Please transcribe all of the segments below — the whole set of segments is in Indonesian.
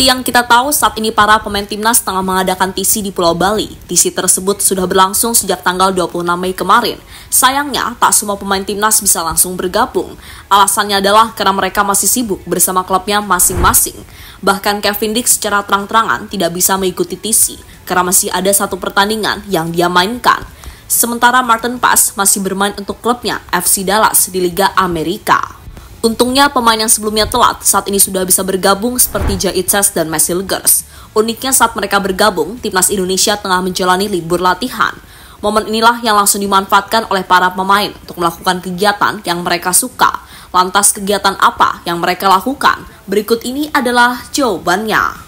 Seperti yang kita tahu, saat ini para pemain timnas tengah mengadakan TC di Pulau Bali. TC tersebut sudah berlangsung sejak tanggal 26 Mei kemarin. Sayangnya, tak semua pemain timnas bisa langsung bergabung. Alasannya adalah karena mereka masih sibuk bersama klubnya masing-masing. Bahkan Kevin Dix secara terang-terangan tidak bisa mengikuti TC karena masih ada satu pertandingan yang dia mainkan. Sementara Martin Paes masih bermain untuk klubnya FC Dallas di Liga Amerika. Untungnya pemain yang sebelumnya telat saat ini sudah bisa bergabung seperti Jait Ses dan Messi Legers. Uniknya saat mereka bergabung, timnas Indonesia tengah menjalani libur latihan. Momen inilah yang langsung dimanfaatkan oleh para pemain untuk melakukan kegiatan yang mereka suka. Lantas kegiatan apa yang mereka lakukan? Berikut ini adalah jawabannya.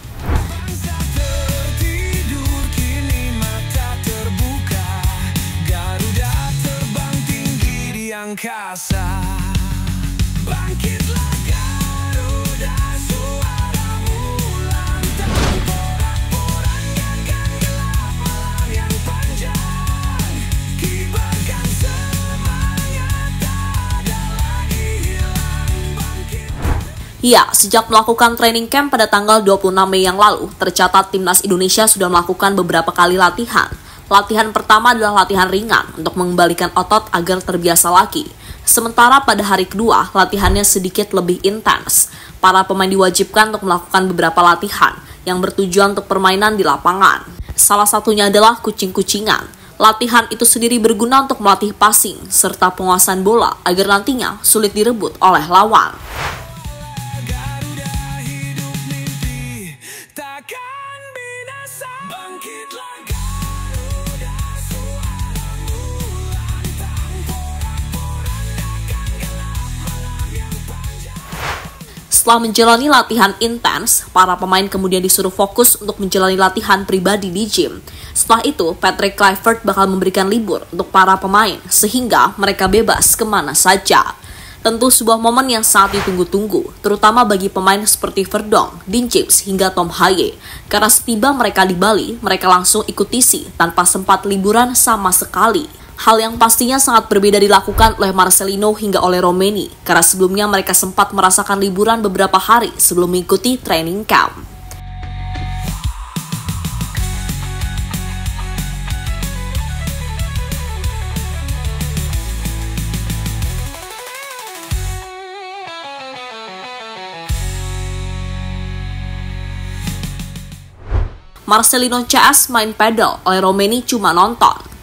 Bangkitlah Garuda, suaramu lantang, porak-porandakan gelap malam yang panjang, kibarkan semangat, tak ada lagi hilang bangkit. Ya, sejak melakukan training camp pada tanggal 26 Mei yang lalu, tercatat timnas Indonesia sudah melakukan beberapa kali latihan. Latihan pertama adalah latihan ringan untuk mengembalikan otot agar terbiasa lagi. Sementara pada hari kedua, latihannya sedikit lebih intens. Para pemain diwajibkan untuk melakukan beberapa latihan yang bertujuan untuk permainan di lapangan. Salah satunya adalah kucing-kucingan. Latihan itu sendiri berguna untuk melatih passing serta penguasaan bola agar nantinya sulit direbut oleh lawan. Setelah menjalani latihan intens, para pemain kemudian disuruh fokus untuk menjalani latihan pribadi di gym. Setelah itu, Patrick Kluivert bakal memberikan libur untuk para pemain, sehingga mereka bebas kemana saja. Tentu sebuah momen yang sangat ditunggu-tunggu, terutama bagi pemain seperti Verdonk, Dean James, hingga Tom Haye. Karena setiba mereka di Bali, mereka langsung ikut TC tanpa sempat liburan sama sekali. Hal yang pastinya sangat berbeda dilakukan oleh Marcelino hingga oleh Romeni, karena sebelumnya mereka sempat merasakan liburan beberapa hari sebelum mengikuti training camp. Marcelino CS main pedal, oleh Romeni cuma nonton.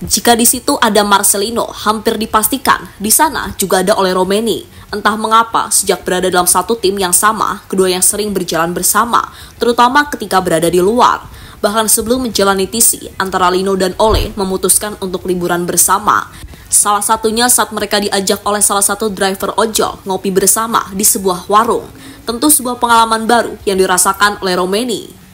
Jika di situ ada Marcelino, hampir dipastikan di sana juga ada oleh Romeni. Entah mengapa, sejak berada dalam satu tim yang sama, keduanya sering berjalan bersama, terutama ketika berada di luar. Bahkan sebelum menjalani TC, antara Lino dan Ole memutuskan untuk liburan bersama. Salah satunya saat mereka diajak oleh salah satu driver ojol ngopi bersama di sebuah warung. Tentu sebuah pengalaman baru yang dirasakan oleh Romeni.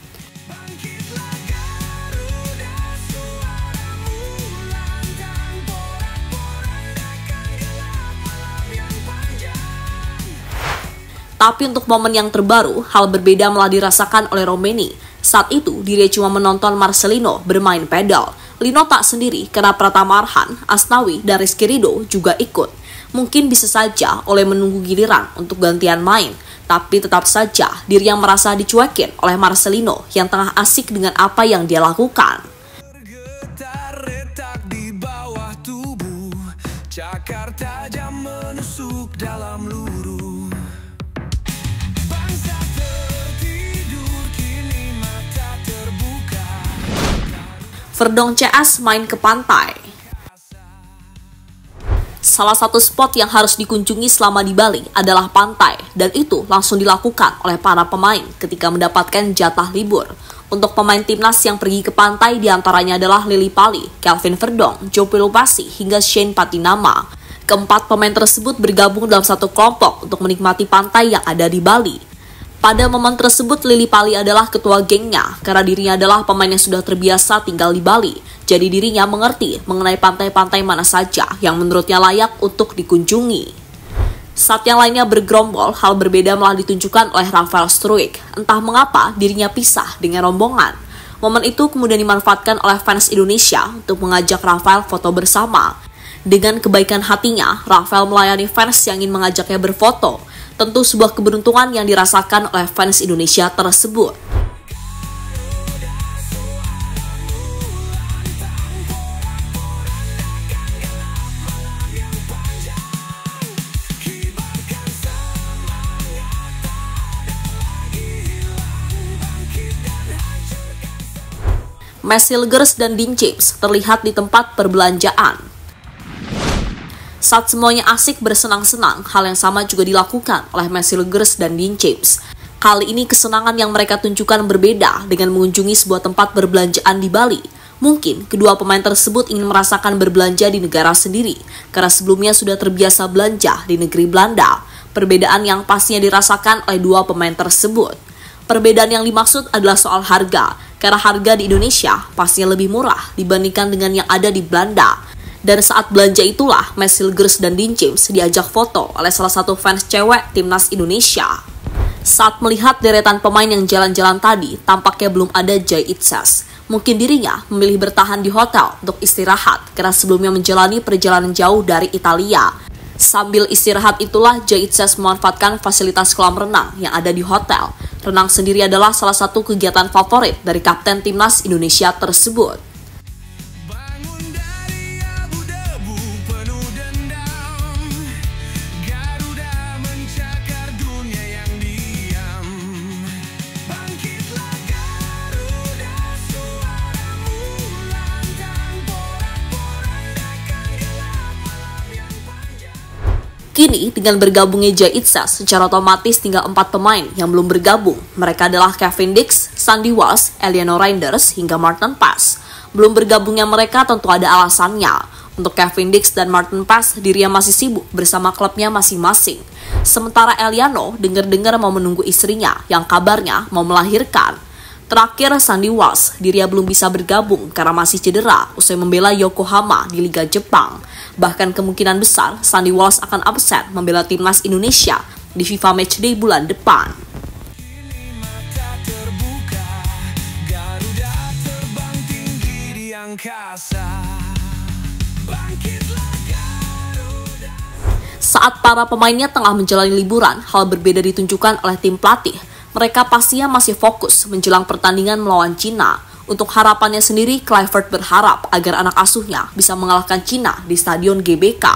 Tapi untuk momen yang terbaru, hal berbeda malah dirasakan oleh Romeni. Saat itu, dirinya cuma menonton Marcelino bermain pedal. Lino tak sendiri karena Pratama Arhan, Asnawi, dan Rizky Ridho juga ikut. Mungkin bisa saja oleh menunggu giliran untuk gantian main. Tapi tetap saja dirinya merasa dicuekin oleh Marcelino yang tengah asik dengan apa yang dia lakukan. Bergetar retak di bawah tubuh, cakar tajam menusuk dalam luruh. Verdonk CS main ke pantai. Salah satu spot yang harus dikunjungi selama di Bali adalah pantai, dan itu langsung dilakukan oleh para pemain ketika mendapatkan jatah libur. Untuk pemain timnas yang pergi ke pantai diantaranya adalah Lily Pali, Kelvin Verdonk, Joe Pelupasi, hingga Shane Patinama. Keempat pemain tersebut bergabung dalam satu kelompok untuk menikmati pantai yang ada di Bali. Pada momen tersebut, Lily Pali adalah ketua gengnya karena dirinya adalah pemain yang sudah terbiasa tinggal di Bali. Jadi dirinya mengerti mengenai pantai-pantai mana saja yang menurutnya layak untuk dikunjungi. Saat yang lainnya bergerombol, hal berbeda malah ditunjukkan oleh Rafael Struijk. Entah mengapa dirinya pisah dengan rombongan. Momen itu kemudian dimanfaatkan oleh fans Indonesia untuk mengajak Rafael foto bersama. Dengan kebaikan hatinya, Rafael melayani fans yang ingin mengajaknya berfoto. Tentu sebuah keberuntungan yang dirasakan oleh fans Indonesia tersebut. Messi Legers dan Dean James terlihat di tempat perbelanjaan. Saat semuanya asik bersenang-senang, hal yang sama juga dilakukan oleh Messi Legers dan Dean James. Kali ini kesenangan yang mereka tunjukkan berbeda dengan mengunjungi sebuah tempat perbelanjaan di Bali. Mungkin kedua pemain tersebut ingin merasakan berbelanja di negara sendiri, karena sebelumnya sudah terbiasa belanja di negeri Belanda. Perbedaan yang pastinya dirasakan oleh dua pemain tersebut. Perbedaan yang dimaksud adalah soal harga, karena harga di Indonesia pastinya lebih murah dibandingkan dengan yang ada di Belanda. Dan saat belanja itulah Messi Legers dan Dean James diajak foto oleh salah satu fans cewek timnas Indonesia. Saat melihat deretan pemain yang jalan-jalan tadi, tampaknya belum ada Jay Itzes. Mungkin dirinya memilih bertahan di hotel untuk istirahat karena sebelumnya menjalani perjalanan jauh dari Italia. Sambil istirahat itulah Jay Itzes memanfaatkan fasilitas kolam renang yang ada di hotel. Renang sendiri adalah salah satu kegiatan favorit dari kapten timnas Indonesia tersebut. Bangun dari abu-debu penuh dendam, Garuda mencakar dunia yang diam. Bangkitlah Garuda, suaramu lantang, porak-porandakan gelap malam yang panjang. Kini, dengan bergabungnya Jay Itzes, secara otomatis tinggal 4 pemain yang belum bergabung. Mereka adalah Kevin Dix, Sandy Walsh, Eliano Reinders, hingga Martin Paes. Belum bergabungnya mereka tentu ada alasannya. Untuk Kevin Dix dan Martin Paes, dirinya masih sibuk bersama klubnya masing-masing. Sementara Eliano dengar-dengar mau menunggu istrinya yang kabarnya mau melahirkan. Terakhir, Sandy Walsh, dirinya belum bisa bergabung karena masih cedera usai membela Yokohama di Liga Jepang. Bahkan kemungkinan besar Sandy Walsh akan absen membela timnas Indonesia di FIFA Matchday bulan depan. Kini mata terbuka, Garuda terbang tinggi di angkasa. Bangkitlah Garuda. Saat para pemainnya tengah menjalani liburan, hal berbeda ditunjukkan oleh tim pelatih. Mereka pastinya masih fokus menjelang pertandingan melawan Cina. Untuk harapannya sendiri, Kluivert berharap agar anak asuhnya bisa mengalahkan Cina di Stadion GBK.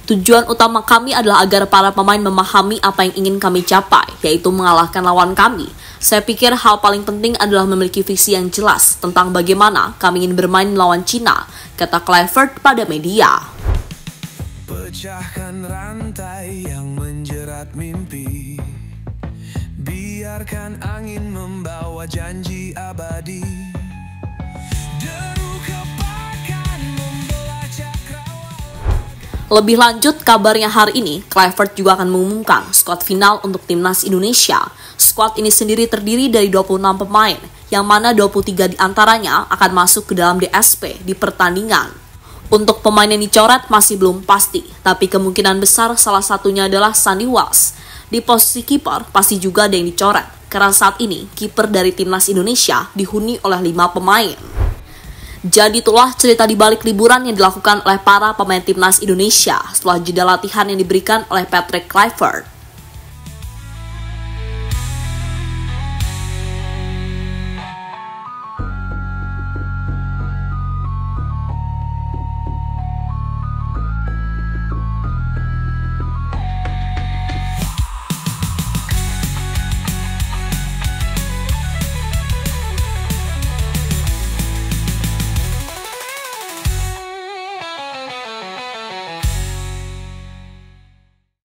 Tujuan utama kami adalah agar para pemain memahami apa yang ingin kami capai, yaitu mengalahkan lawan kami. Saya pikir hal paling penting adalah memiliki visi yang jelas tentang bagaimana kami ingin bermain melawan Cina, kata Kluivert pada media. Pecahkan rantai yang menjerat mimpi, biarkan angin membawa janji abadi. Deru kepakan membelah cakrawala. Lebih lanjut, kabarnya hari ini, Kluivert juga akan mengumumkan skuad final untuk timnas Indonesia. Skuad ini sendiri terdiri dari 26 pemain, yang mana 23 diantaranya akan masuk ke dalam DSP di pertandingan. Untuk pemain yang dicoret masih belum pasti, tapi kemungkinan besar salah satunya adalah Sandy Walsh. Di posisi kiper pasti juga ada yang dicoret, karena saat ini kiper dari timnas Indonesia dihuni oleh 5 pemain. Jadi itulah cerita di balik liburan yang dilakukan oleh para pemain timnas Indonesia setelah jeda latihan yang diberikan oleh Patrick Kluivert.